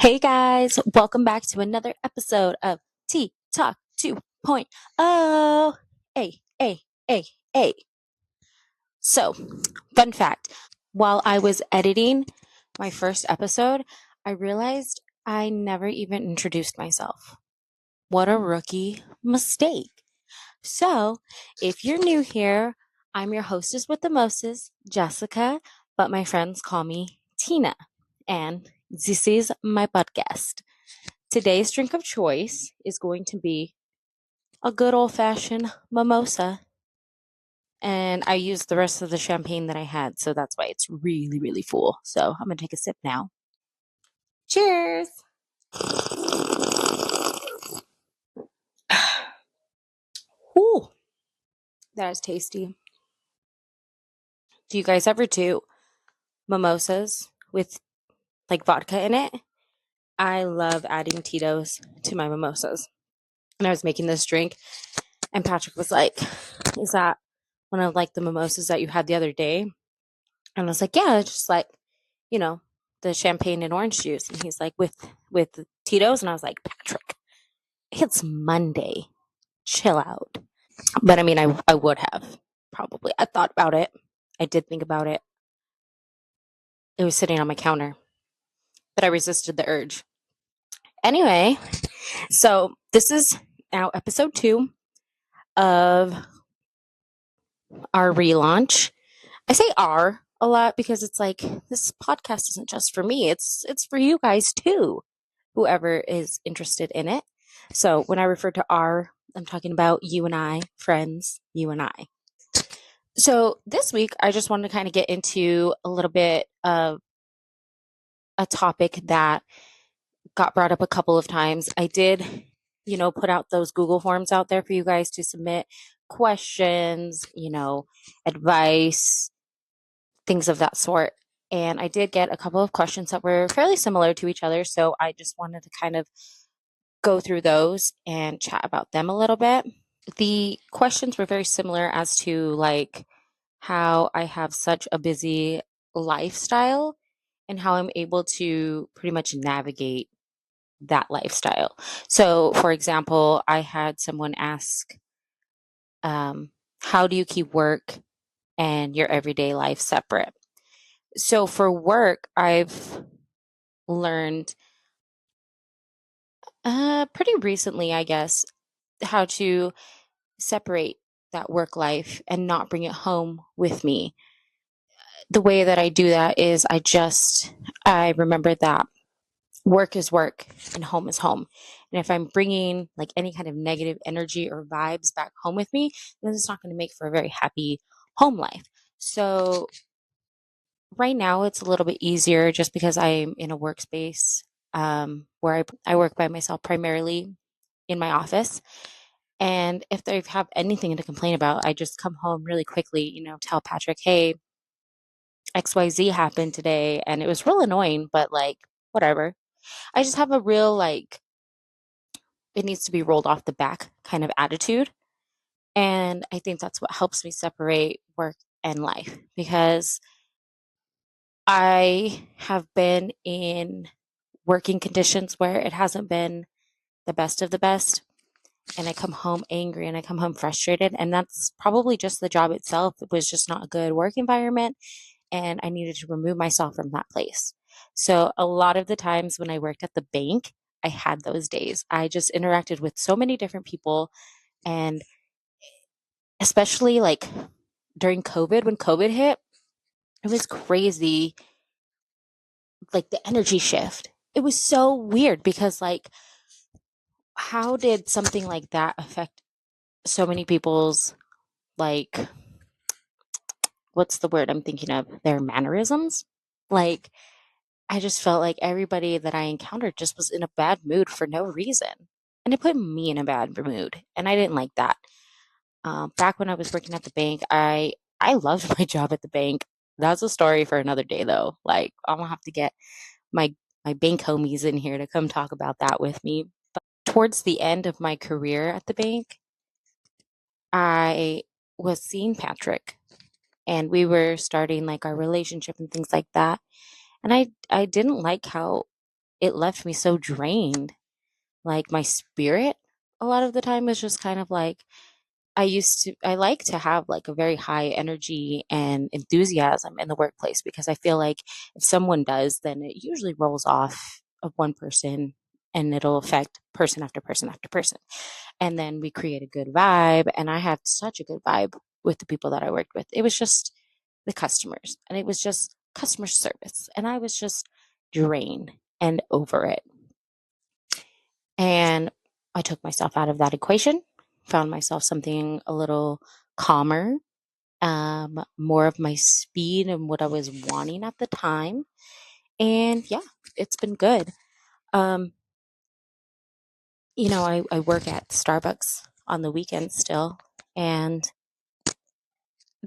Hey guys, welcome back to another episode of Tea Talk 2.0. Hey, hey, hey, hey. So, fun fact while I was editing my first episode, I realized I never even introduced myself. What a rookie mistake. So, if you're new here, I'm your hostess with the mostest, Jessica, but my friends call me Tina. And this is my podcast. Today's drink of choice is going to be a good old fashioned mimosa. And I used the rest of the champagne that I had, so that's why it's really, really full. So I'm going to take a sip now. Cheers. Ooh, that is tasty. Do you guys ever do mimosas with like vodka in it? I love adding Tito's to my mimosas. And I was making this drink, and Patrick was like, "Is that one of like the mimosas that you had the other day?" And I was like, "Yeah, it's just like, you know, the champagne and orange juice." And he's like, with Tito's? And I was like, "Patrick, it's Monday. Chill out." But I mean, I would have probably. I thought about it. I did think about it. It was sitting on my counter, but I resisted the urge. Anyway, so this is now episode 2 of our relaunch. I say "our" a lot because it's like this podcast isn't just for me. It's for you guys too, whoever is interested in it. So when I refer to "our," I'm talking about you and I, friends, you and I. So this week I just wanted to kind of get into a little bit of a topic that got brought up a couple of times. I did, put out those Google forms out there for you guys to submit questions, advice, things of that sort. And I did get a couple of questions that were fairly similar to each other. So I just wanted to kind of go through those and chat about them a little bit. The questions were very similar as to like how I have such a busy lifestyle and how I'm able to pretty much navigate that lifestyle. So, for example, I had someone ask, how do you keep work and your everyday life separate? So, for work, I've learned pretty recently, I guess, how to separate that work life and not bring it home with me. The way that I do that is I remember that work is work and home is home. And if I'm bringing like any kind of negative energy or vibes back home with me, then it's not going to make for a very happy home life. So right now it's a little bit easier just because I'm in a workspace where I work by myself primarily in my office. And if they have anything to complain about, I just come home really quickly, tell Patrick, hey, XYZ happened today and it was real annoying, but like, whatever. I just have a real, like, it needs to be rolled off the back kind of attitude. And I think that's what helps me separate work and life because I have been in working conditions where it hasn't been the best of the best. And I come home angry and I come home frustrated. And that's probably just the job itself. It was just not a good work environment. And I needed to remove myself from that place. So a lot of the times when I worked at the bank, I had those days. I just interacted with so many different people. And especially like during COVID, when COVID hit, it was crazy. Like the energy shift. It was so weird because, like, how did something like that affect so many people's, like, what's the word I'm thinking of? Their mannerisms? Like, I just felt like everybody that I encountered just was in a bad mood for no reason. And it put me in a bad mood. And I didn't like that. Back when I was working at the bank, I loved my job at the bank. That's a story for another day, though. Like, I'm gonna have to get my my bank homies in here to come talk about that with me. Towards the end of my career at the bank, I was seeing Patrick, and we were starting like our relationship and things like that. And I didn't like how it left me so drained. Like my spirit a lot of the time was just kind of like I like to have like a very high energy and enthusiasm in the workplace because I feel like if someone does, then it usually rolls off of one person and it'll affect person after person after person. And then we create a good vibe. And I had such a good vibe with the people that I worked with. It was just the customers and it was just customer service. And I was just drained and over it. And I took myself out of that equation, found myself something a little calmer, more of my speed and what I was wanting at the time. And yeah, it's been good. Um, I work at Starbucks on the weekends still. And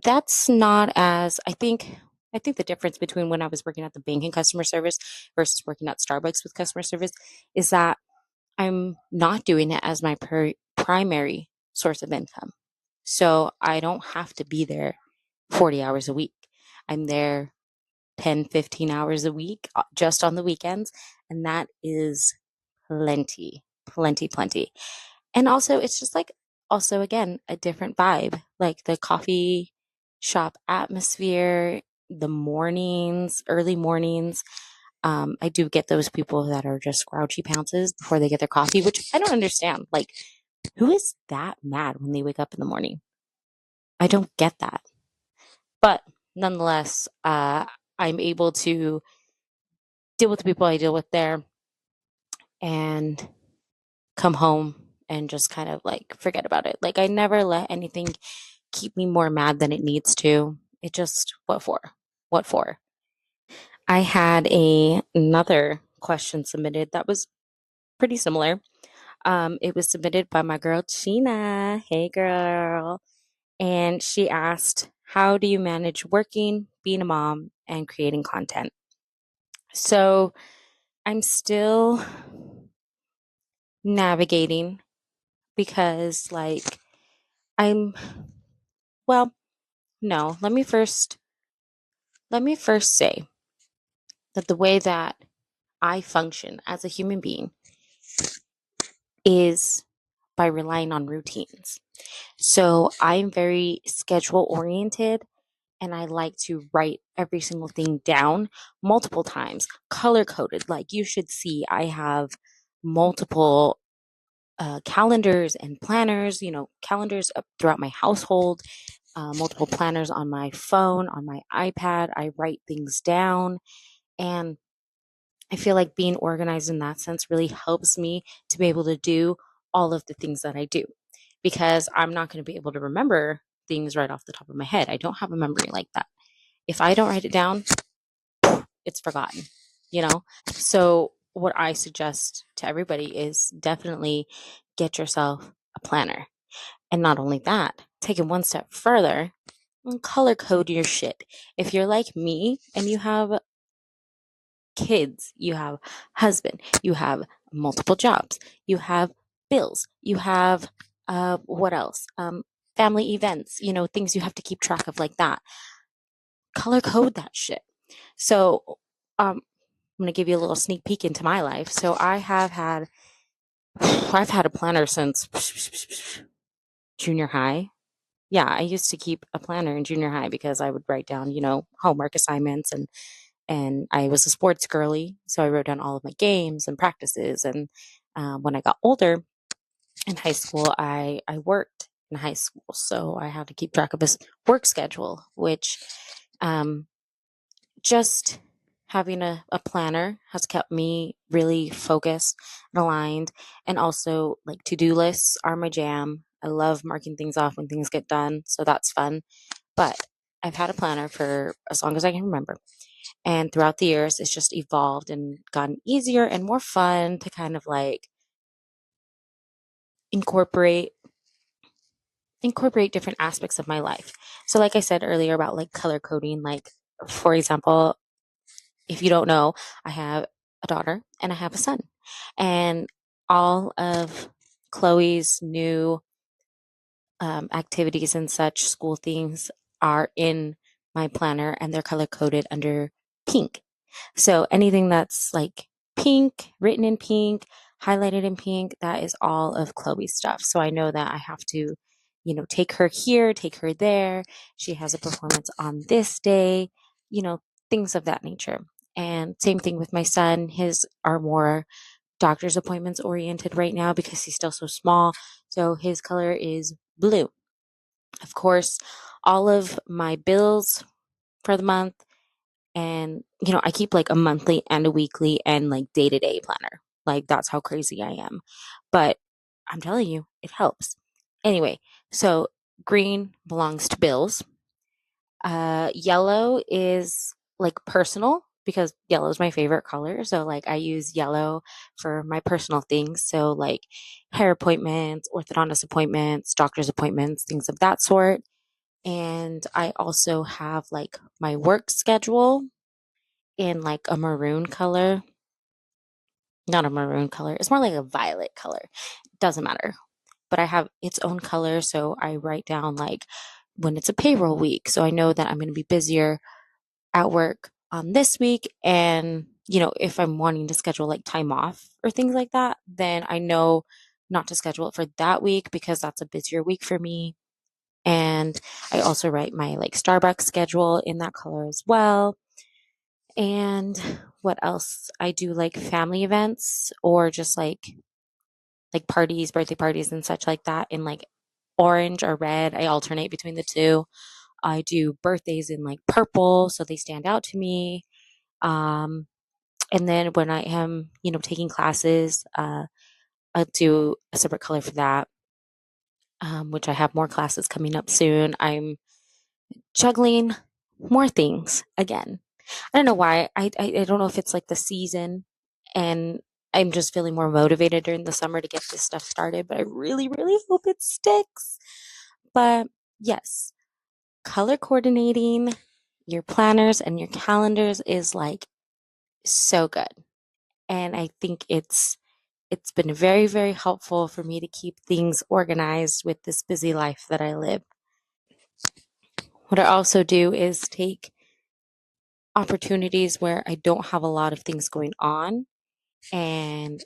that's not as, I think the difference between when I was working at the bank and customer service versus working at Starbucks with customer service is that I'm not doing it as my primary source of income. So I don't have to be there 40 hours a week. I'm there 10, 15 hours a week just on the weekends. And that is plenty, plenty, plenty. And also, it's just like, also, again, a different vibe. Like the coffee shop atmosphere, the mornings, early mornings. I do get those people that are just grouchy pounces before they get their coffee, which I don't understand. Like, who is that mad when they wake up in the morning? I don't get that. But nonetheless, I'm able to deal with the people I deal with there and come home and just kind of like forget about it. Like, I never let anything keep me more mad than it needs to. It just, what for? What for? I had another question submitted that was pretty similar. It was submitted by my girl Sheena. Hey, girl. And she asked, how do you manage working, being a mom, and creating content? So I'm still navigating because, like, I'm, well, no, let me first say that the way that I function as a human being is by relying on routines. So I'm very schedule oriented and I like to write every single thing down multiple times, color coded. Like you should see, I have multiple calendars and planners, calendars up throughout my household, multiple planners on my phone, on my iPad. I write things down. And I feel like being organized in that sense really helps me to be able to do all of the things that I do because I'm not going to be able to remember things right off the top of my head. I don't have a memory like that. If I don't write it down, it's forgotten, you know? So, what I suggest to everybody is definitely get yourself a planner. And not only that, take it one step further and color code your shit. If you're like me and you have kids, you have husband, you have multiple jobs, you have bills, you have what else? Family events, things you have to keep track of like that. Color code that shit. So I'm going to give you a little sneak peek into my life. So I've had a planner since junior high. Yeah, I used to keep a planner in junior high because I would write down, homework assignments and I was a sports girly, so I wrote down all of my games and practices. And when I got older in high school, I worked in high school, so I had to keep track of his work schedule, which um, just having a planner has kept me really focused and aligned. And also, like to do lists are my jam. I love marking things off when things get done, so that's fun. But I've had a planner for as long as I can remember. And throughout the years, it's just evolved and gotten easier and more fun to kind of like incorporate different aspects of my life. So like I said earlier about like color coding, like for example, if you don't know, I have a daughter and I have a son. And all of Chloe's new activities and such school things are in my planner and they're color coded under pink. So anything that's like pink, written in pink, highlighted in pink. That is all of Chloe's stuff. So I know that I have to, take her here, take her there. She has a performance on this day, things of that nature. And same thing with my son. His are more doctor's appointments oriented right now because he's still so small. So his color is blue. Of course, all of my bills for the month, and I keep like a monthly and a weekly and like day-to-day planner. Like that's how crazy I am. But I'm telling you, it helps. Anyway, so green belongs to bills. Yellow is like personal because yellow is my favorite color. So like I use yellow for my personal things. So like hair appointments, orthodontist appointments, doctor's appointments, things of that sort. And I also have like my work schedule in like a maroon color. Not a maroon color. It's more like a violet color. Doesn't matter. But I have its own color. So I write down like when it's a payroll week. So I know that I'm going to be busier at work on this week. And, if I'm wanting to schedule like time off or things like that, then I know not to schedule it for that week because that's a busier week for me. And I also write my like Starbucks schedule in that color as well. And what else? I do like family events or just like parties, birthday parties and such like that in like orange or red. I alternate between the two. I do birthdays in like purple so they stand out to me. Um and then when I am, taking classes, I'll do a separate color for that. Which I have more classes coming up soon. I'm juggling more things again. I don't know why. I don't know if it's like the season and I'm just feeling more motivated during the summer to get this stuff started, but I really, really hope it sticks. But yes, color coordinating your planners and your calendars is like so good. And I think it's been very, very helpful for me to keep things organized with this busy life that I live. What I also do is take opportunities where I don't have a lot of things going on and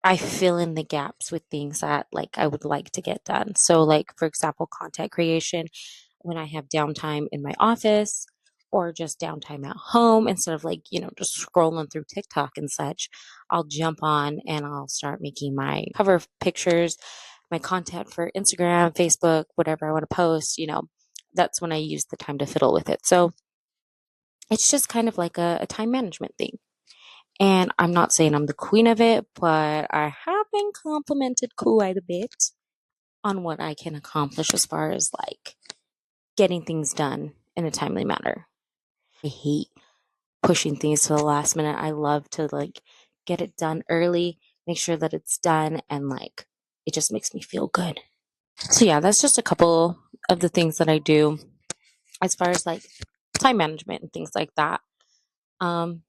I fill in the gaps with things that like I would like to get done. So like for example, content creation when I have downtime in my office or just downtime at home instead of like, just scrolling through TikTok and such, I'll jump on and I'll start making my cover pictures, my content for Instagram, Facebook, whatever I want to post, that's when I use the time to fiddle with it. So it's just kind of like a time management thing. And I'm not saying I'm the queen of it, but I have been complimented quite a bit on what I can accomplish as far as like getting things done in a timely manner. I hate pushing things to the last minute. I love to like get it done early, make sure that it's done, and like it just makes me feel good. So, yeah, that's just a couple of the things that I do as far as like time management and things like that. Um,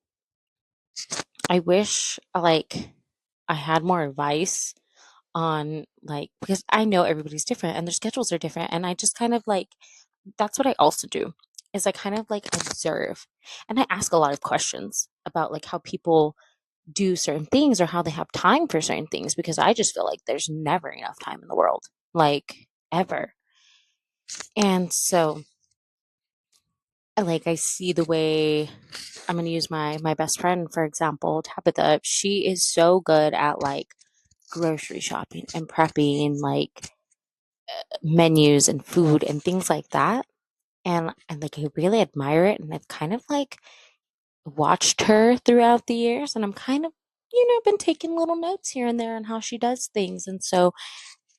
I wish like I had more advice on like because I know everybody's different and their schedules are different and I just kind of like that's what I also do is I kind of like observe and I ask a lot of questions about like how people do certain things or how they have time for certain things because I just feel like there's never enough time in the world like ever. And so I see the way I'm going to use my best friend for example, Tabitha. She is so good at like grocery shopping and prepping like menus and food and things like that. And like I really admire it and I've kind of like watched her throughout the years and I'm kind of been taking little notes here and there on how she does things. And so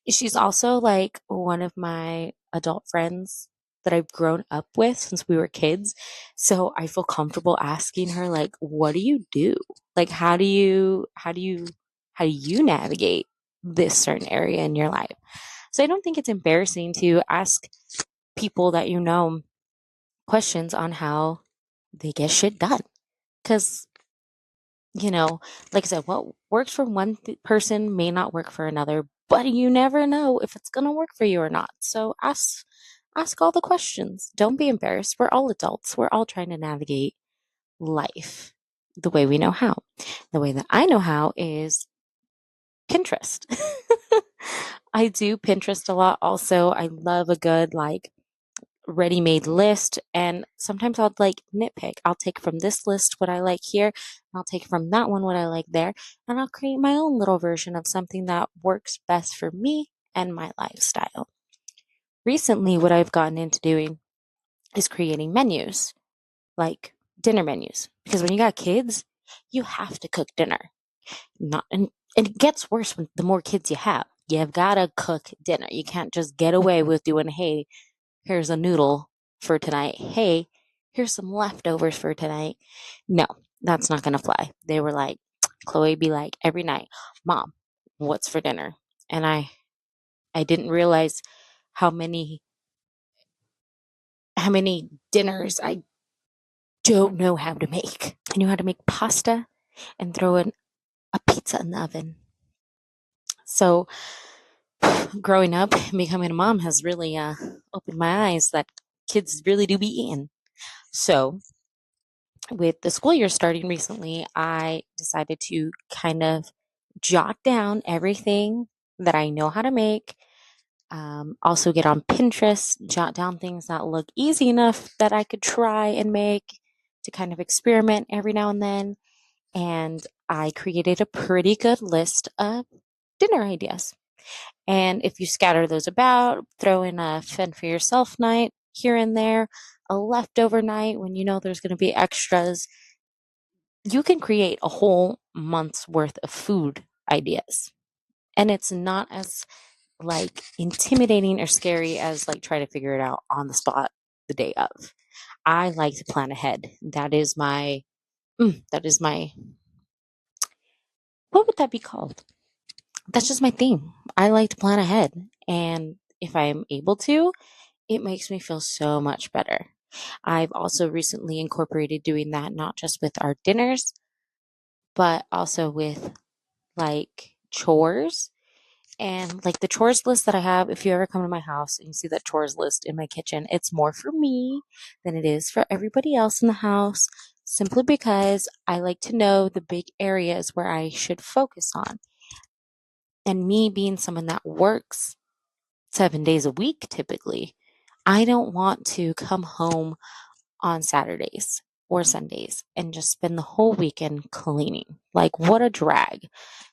she's also like one of my adult friends that I've grown up with since we were kids. So I feel comfortable asking her like what do you do? Like how do you navigate this certain area in your life? So I don't think it's embarrassing to ask people that questions on how they get shit done. Because, like I said, what works for one person may not work for another, but you never know if it's going to work for you or not. So ask all the questions. Don't be embarrassed. We're all adults. We're all trying to navigate life. the way we know how. The way that I know how is Pinterest. I do Pinterest a lot also. I love a good like ready-made list, and sometimes I'll like nitpick. I'll take from this list what I like here, and I'll take from that one what I like there, and I'll create my own little version of something that works best for me and my lifestyle. Recently, what I've gotten into doing is creating menus, like dinner menus, because when you got kids, you have to cook dinner. Not and it gets worse when the more kids you have. You've got to cook dinner. You can't just get away with doing, hey, here's a noodle for tonight. Hey, here's some leftovers for tonight. No, that's not going to fly. They were like, Chloe be like every night, Mom, what's for dinner? And I didn't realize how many dinners I don't know how to make. I knew how to make pasta and throw in a pizza in the oven. So growing up and becoming a mom has really opened my eyes that kids really do be eating. So with the school year starting recently, I decided to kind of jot down everything that I know how to make. Also, get on Pinterest, jot down things that look easy enough that I could try and make to kind of experiment every now and then. And I created a pretty good list of dinner ideas. And if you scatter those about, throw in a fend for yourself night here and there, a leftover night when you know there's going to be extras, you can create a whole month's worth of food ideas. And it's not as like intimidating or scary as like trying to figure it out on the spot the day of. I like to plan ahead. That is my what would that be called? That's just my thing. I like to plan ahead. And if I'm able to, it makes me feel so much better. I've also recently incorporated doing that not just with our dinners, but also with like chores. And like the chores list that I have, if you ever come to my house and you see that chores list in my kitchen, it's more for me than it is for everybody else in the house, simply because I like to know the big areas where I should focus on. And me being someone that works 7 days a week typically, I don't want to come home on Saturdays or Sundays and just spend the whole weekend cleaning. Like, what a drag.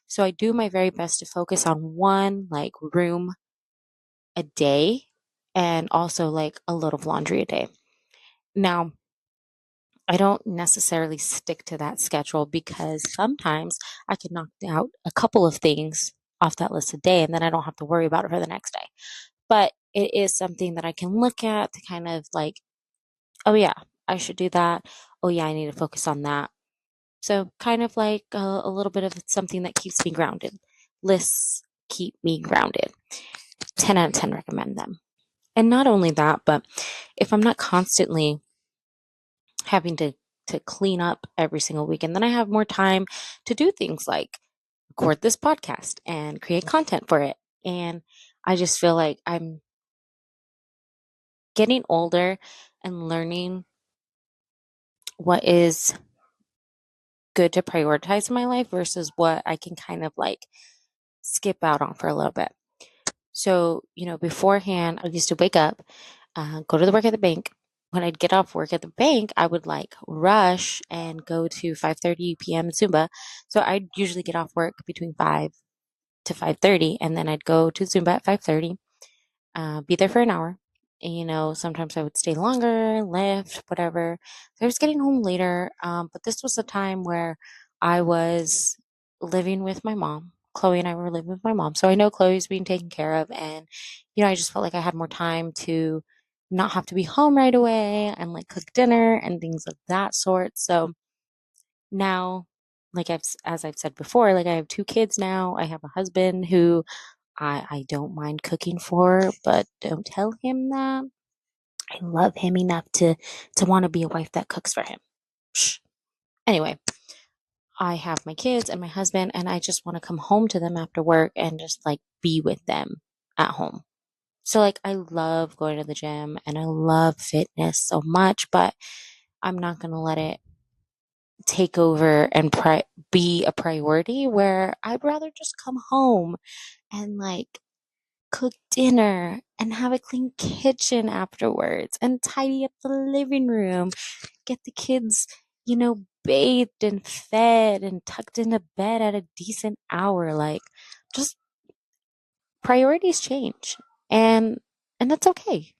So I do my very best to focus on one like room a day and also like a load of laundry a day. Now, I don't necessarily stick to that schedule because sometimes I could knock out a couple of things off that list a day and then I don't have to worry about it for the next day. But it is something that I can look at to kind of like, oh yeah, I should do that. Oh yeah, I need to focus on that. So kind of like a little bit of something that keeps me grounded. Lists keep me grounded. 10 out of 10 recommend them. And not only that, but if I'm not constantly having to clean up every single weekend, then I have more time to do things like record this podcast and create content for it. And I just feel like I'm getting older and learning what is good to prioritize in my life versus what I can kind of like skip out on for a little bit. So, beforehand, I used to wake up, go to the work at the bank. When I'd get off work at the bank, I would like rush and go to 5:30 p.m. Zumba. So I'd usually get off work between 5 to 5:30, and then I'd go to Zumba at 5:30, be there for an hour. And, sometimes I would stay longer, lift, whatever. So I was getting home later, but this was a time where I was living with my mom. Chloe and I were living with my mom. So I know Chloe's being taken care of. And, I just felt like I had more time to not have to be home right away and like cook dinner and things of that sort. So now, like as I've said before, like I have two kids now. I have a husband who I don't mind cooking for, but don't tell him that. I love him enough to want to be a wife that cooks for him. Psh. Anyway, I have my kids and my husband, and I just want to come home to them after work and just like be with them at home. So like I love going to the gym and I love fitness so much, but I'm not gonna let it take over and be a priority, where I'd rather just come home and like cook dinner and have a clean kitchen afterwards and tidy up the living room, get the kids, bathed and fed and tucked into bed at a decent hour. Like, just priorities change. And that's okay.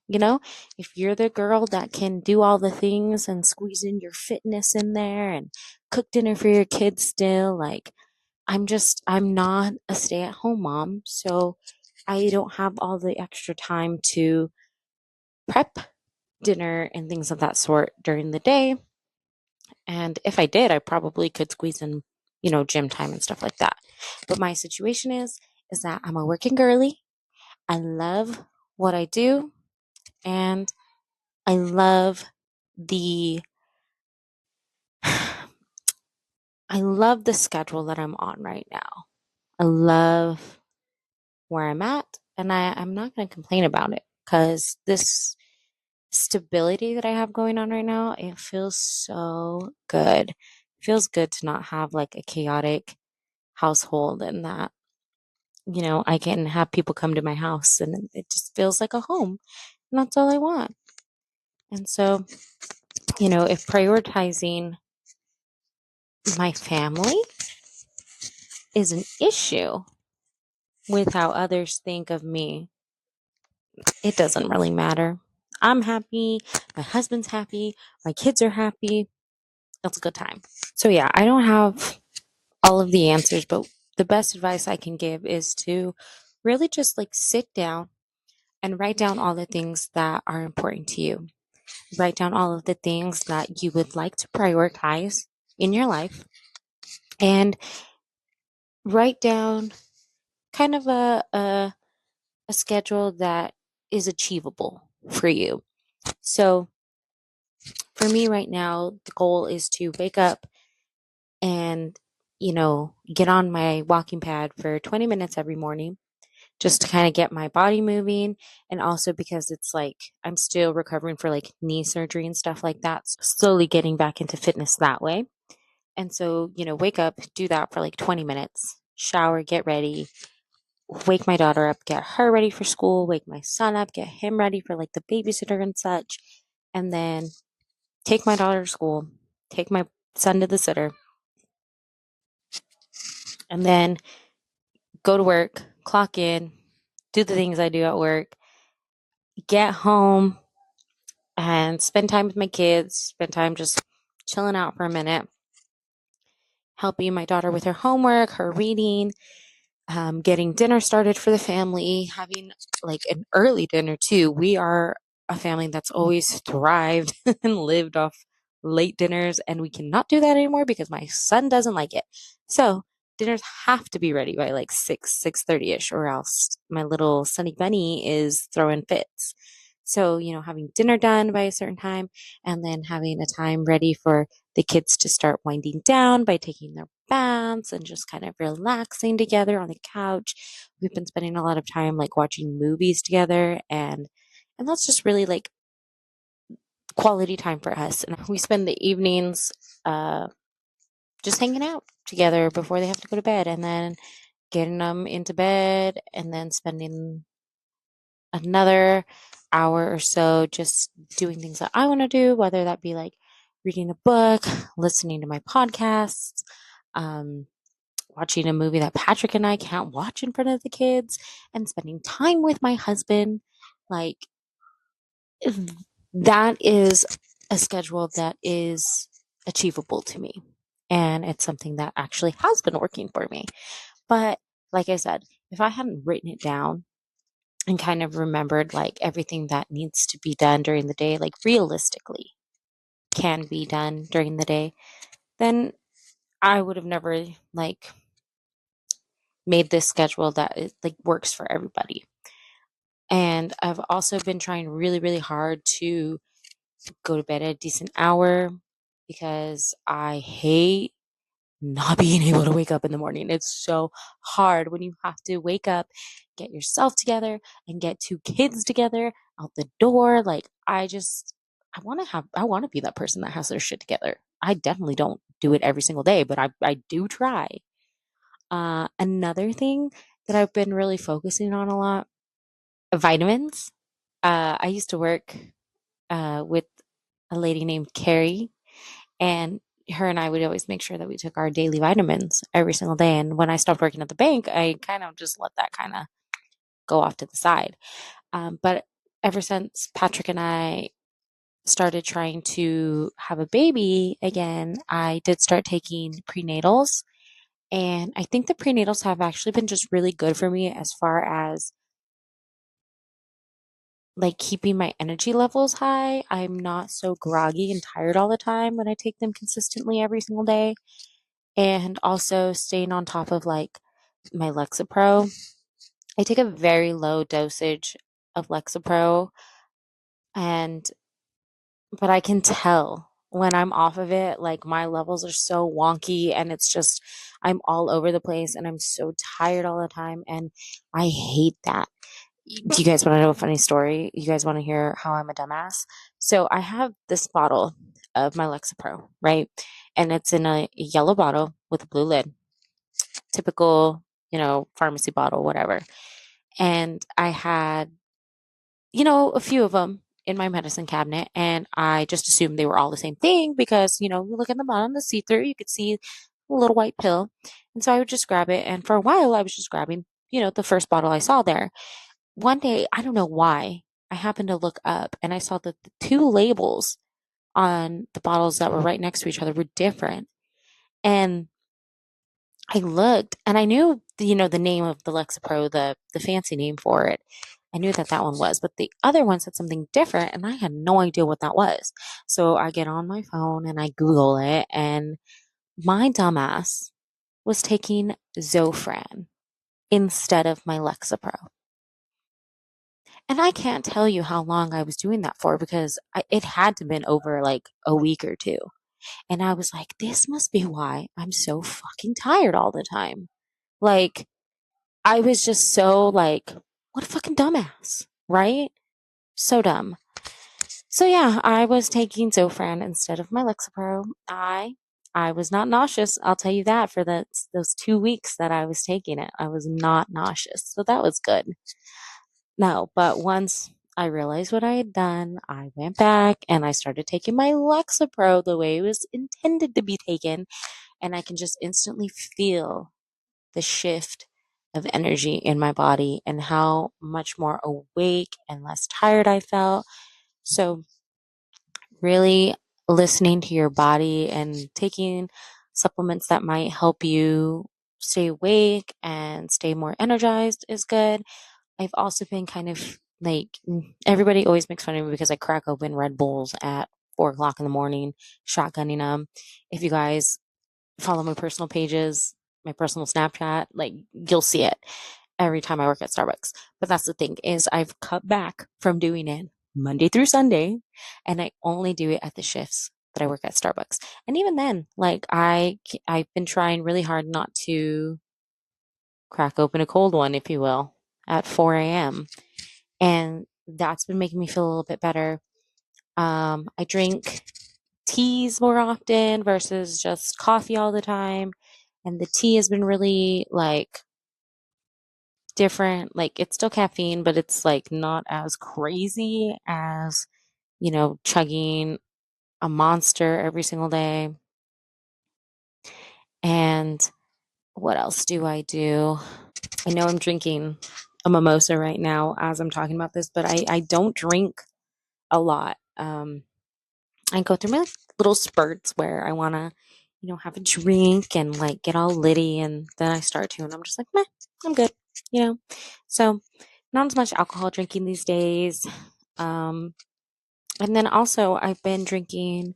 If you're the girl that can do all the things and squeeze in your fitness in there and cook dinner for your kids still, like, I'm not a stay-at-home mom, so I don't have all the extra time to prep dinner and things of that sort during the day. And if I did, I probably could squeeze in, gym time and stuff like that. But my situation is that I'm a working girly. I love what I do, and I love the I love the schedule that I'm on right now. I love where I'm at, and I'm not going to complain about it, because this stability that I have going on right now, it feels so good. It feels good to not have like a chaotic household, and that, I can have people come to my house and it just feels like a home. And that's all I want. And so, if prioritizing my family is an issue with how others think of me, it doesn't really matter. I'm happy. My husband's happy. My kids are happy. It's a good time. So, yeah, I don't have all of the answers, but the best advice I can give is to really just like sit down and write down all the things that are important to you. Write down all of the things that you would like to prioritize in your life, and write down kind of a schedule that is achievable for you. So for me right now, the goal is to wake up and, get on my walking pad for 20 minutes every morning, just to kind of get my body moving. And also because it's like I'm still recovering for like knee surgery and stuff like that. So slowly getting back into fitness that way. And so, wake up, do that for like 20 minutes, shower, get ready, wake my daughter up, get her ready for school, wake my son up, get him ready for like the babysitter and such. And then take my daughter to school, take my son to the sitter, and then go to work, clock in, do the things I do at work, get home and spend time with my kids, spend time just chilling out for a minute, helping my daughter with her homework, her reading, getting dinner started for the family, having like an early dinner too. We are a family that's always thrived and lived off late dinners, and we cannot do that anymore because my son doesn't like it. So dinners have to be ready by like 6:30 ish, or else my little sunny bunny is throwing fits. So, having dinner done by a certain time, and then having a time ready for the kids to start winding down by taking their baths and just kind of relaxing together on the couch. We've been spending a lot of time like watching movies together, and that's just really like quality time for us. And we spend the evenings just hanging out together before they have to go to bed, and then getting them into bed, and then spending another hour or so just doing things that I want to do, whether that be like reading a book, listening to my podcasts, um, watching a movie that Patrick and I can't watch in front of the kids, and spending time with my husband. Like, that is a schedule that is achievable to me. And it's something that actually has been working for me. But like I said, if I hadn't written it down and kind of remembered like everything that needs to be done during the day, like realistically can be done during the day, then I would have never like made this schedule that is, like, works for everybody. And I've also been trying really, really hard to go to bed at a decent hour, because I hate not being able to wake up in the morning. It's so hard when you have to wake up, get yourself together, and get two kids together out the door. Like, I want to be that person that has their shit together. I definitely don't. do it every single day, but I do try. Another thing that I've been really focusing on a lot, vitamins. I used to work with a lady named Carrie, and her and I would always make sure that we took our daily vitamins every single day. And when I stopped working at the bank, I kind of just let that kind of go off to the side. But ever since Patrick and I started trying to have a baby again, I did start taking prenatals. And I think the prenatals have actually been just really good for me as far as like keeping my energy levels high. I'm not so groggy and tired all the time when I take them consistently every single day. And also staying on top of like my Lexapro. I take a very low dosage of Lexapro, and but I can tell when I'm off of it, like my levels are so wonky and it's just I'm all over the place and I'm so tired all the time and I hate that. Do you guys want to know a funny story? You guys want to hear how I'm a dumbass? So I have this bottle of my Lexapro, right? And it's in a yellow bottle with a blue lid. Typical, pharmacy bottle, whatever. And I had, a few of them in my medicine cabinet, and I just assumed they were all the same thing because, you look at the bottom, the see through, you could see a little white pill. And so I would just grab it. And for a while, I was just grabbing, the first bottle I saw there. One day, I don't know why, I happened to look up and I saw that the two labels on the bottles that were right next to each other were different. And I looked and I knew, the name of the Lexapro, the fancy name for it. I knew that that one was, but the other one said something different and I had no idea what that was. So I get on my phone and I Google it, and my dumbass was taking Zofran instead of my Lexapro. And I can't tell you how long I was doing that for because it had to been over like a week or two. And I was like, this must be why I'm so fucking tired all the time. Like, I was just so like, what a fucking dumbass, right? So dumb. So yeah, I was taking Zofran instead of my Lexapro. I was not nauseous. I'll tell you that for those 2 weeks that I was taking it, I was not nauseous. So that was good. No, but once I realized what I had done, I went back and I started taking my Lexapro the way it was intended to be taken, and I can just instantly feel the shift of energy in my body and how much more awake and less tired I felt. So, really listening to your body and taking supplements that might help you stay awake and stay more energized is good. I've also been kind of like, everybody always makes fun of me because I crack open Red Bulls at 4 o'clock in the morning, shotgunning them. If you guys follow my personal pages, my personal Snapchat, like you'll see it every time I work at Starbucks. But that's the thing is I've cut back from doing it Monday through Sunday, and I only do it at the shifts that I work at Starbucks. And even then, like I've been trying really hard not to crack open a cold one, if you will, at 4 a.m. And that's been making me feel a little bit better. I drink teas more often versus just coffee all the time. And the tea has been really like different. Like it's still caffeine, but it's like not as crazy as, chugging a monster every single day. And what else do I do? I know I'm drinking a mimosa right now as I'm talking about this, but I don't drink a lot. I go through my little spurts where I want to, have a drink and like get all litty, and then I start to, and I'm just like, meh, I'm good, you know. So, not as much alcohol drinking these days. Um, and then also, I've been drinking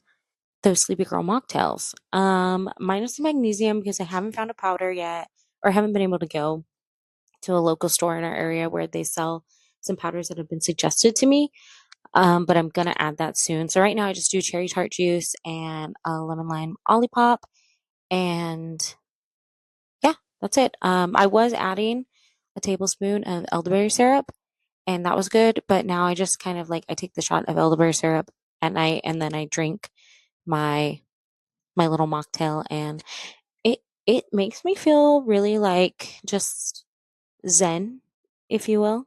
those Sleepy Girl mocktails, minus the magnesium because I haven't found a powder yet, or haven't been able to go to a local store in our area where they sell some powders that have been suggested to me. But I'm gonna add that soon. So right now I just do cherry tart juice and a lemon lime olipop, and yeah, that's it. I was adding a tablespoon of elderberry syrup, and that was good. But now I just kind of like I take the shot of elderberry syrup at night, and then I drink my my little mocktail, and it makes me feel really like just zen, if you will,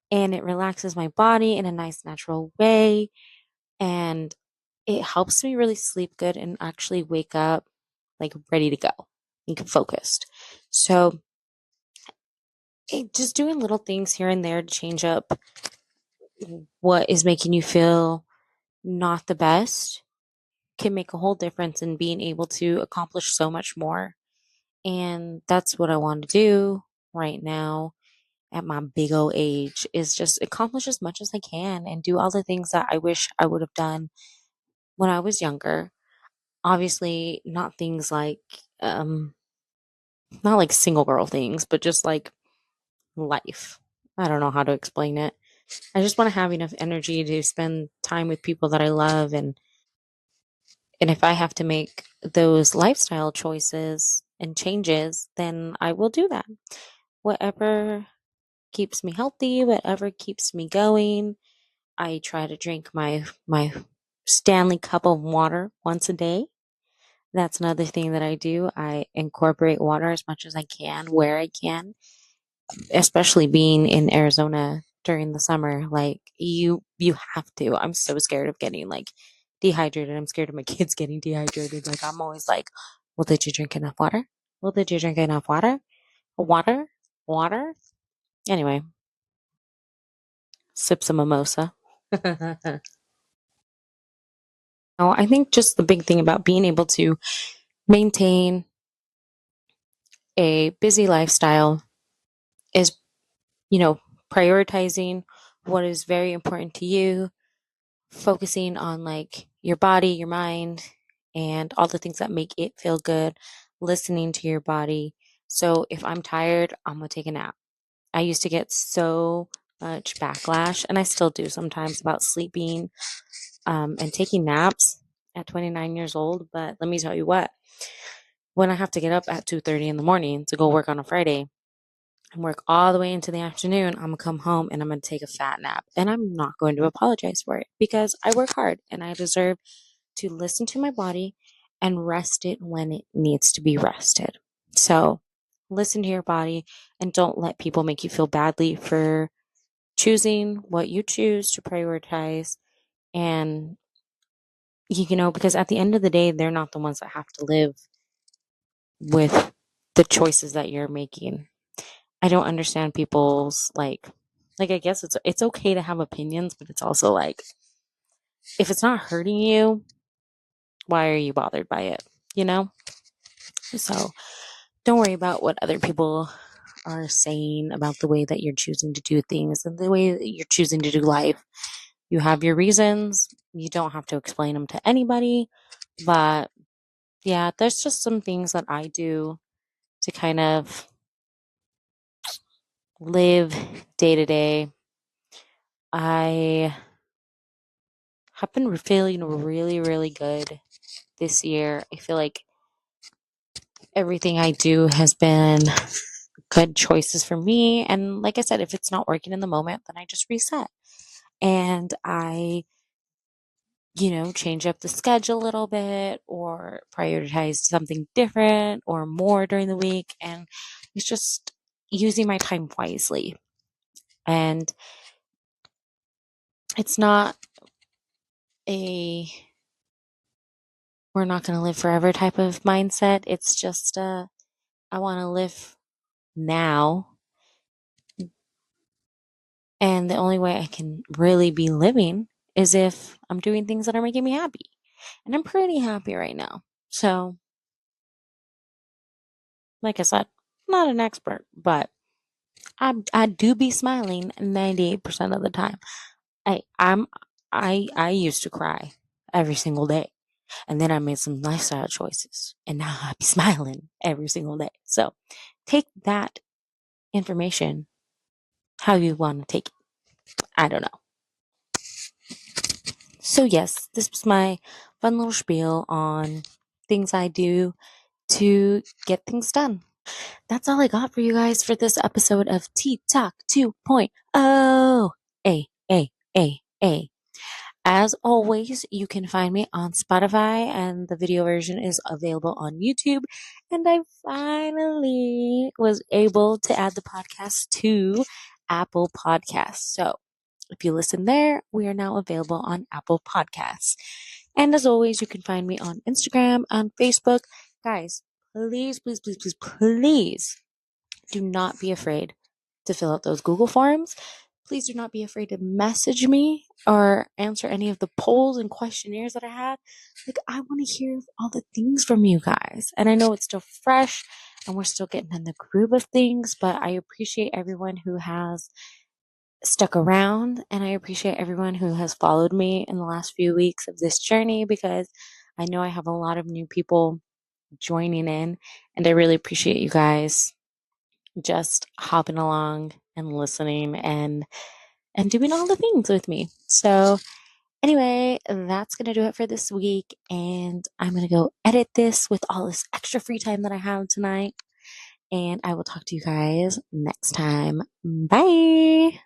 and it relaxes my body in a nice natural way, and it helps me really sleep good and actually wake up like ready to go and focused. So just doing little things here and there to change up what is making you feel not the best can make a whole difference in being able to accomplish so much more. And that's what I want to do right now at my big old age, is just accomplish as much as I can and do all the things that I wish I would have done when I was younger. Obviously, not things like not like single girl things, but just like life. I don't know how to explain it. I just want to have enough energy to spend time with people that I love, and if I have to make those lifestyle choices and changes, then I will do that. Whatever keeps me healthy, whatever keeps me going. I try to drink my Stanley cup of water once a day. That's another thing that I do. I incorporate water as much as I can where I can, especially being in Arizona during the summer. Like you have to. I'm so scared of getting like dehydrated. I'm scared of my kids getting dehydrated. Like I'm always like, well, did you drink enough water? Well, did you drink enough water? Water? Water? Anyway, sip some mimosa. No, I think just the big thing about being able to maintain a busy lifestyle is, you know, prioritizing what is very important to you, focusing on like your body, your mind, and all the things that make it feel good, listening to your body. So if I'm tired, I'm going to take a nap. I used to get so much backlash, and I still do sometimes, about sleeping and taking naps at 29 years old. But let me tell you what, when I have to get up at 2:30 in the morning to go work on a Friday and work all the way into the afternoon, I'm gonna come home and I'm gonna take a fat nap. And I'm not going to apologize for it, because I work hard and I deserve to listen to my body and rest it when it needs to be rested. So listen to your body and don't let people make you feel badly for choosing what you choose to prioritize. And because at the end of the day, they're not the ones that have to live with the choices that you're making. I don't understand people's like I guess it's okay to have opinions, but it's also like, if it's not hurting you, why are you bothered by it? You know? So don't worry about what other people are saying about the way that you're choosing to do things and the way that you're choosing to do life. You have your reasons. You don't have to explain them to anybody. But yeah, there's just some things that I do to kind of live day to day. I have been feeling really, really good this year. I feel like everything I do has been good choices for me. And like I said, if it's not working in the moment, then I just reset. And I, change up the schedule a little bit or prioritize something different or more during the week. And it's just using my time wisely. And it's not a we're not going to live forever type of mindset. It's just I want to live now. And the only way I can really be living is if I'm doing things that are making me happy. And I'm pretty happy right now. So, like I said, I'm not an expert, but I do be smiling 98% of the time. I used to cry every single day. And then I made some lifestyle choices. And now I be smiling every single day. So take that information how you want to take it. I don't know. So, yes, this was my fun little spiel on things I do to get things done. That's all I got for you guys for this episode of Tea Talk 2.0. A, A, A, A. As always, you can find me on Spotify, and the video version is available on YouTube. And I finally was able to add the podcast to Apple Podcasts. So if you listen there, we are now available on Apple Podcasts. And as always, you can find me on Instagram, on Facebook. Guys, please, please, please, please, please do not be afraid to fill out those Google forms. Please do not be afraid to message me or answer any of the polls and questionnaires that I had. Like, I want to hear all the things from you guys. And I know it's still fresh and we're still getting in the groove of things, but I appreciate everyone who has stuck around, and I appreciate everyone who has followed me in the last few weeks of this journey, because I know I have a lot of new people joining in, and I really appreciate you guys just hopping along and listening and doing all the things with me. So anyway, that's going to do it for this week, and I'm going to go edit this with all this extra free time that I have tonight, and I will talk to you guys next time. Bye.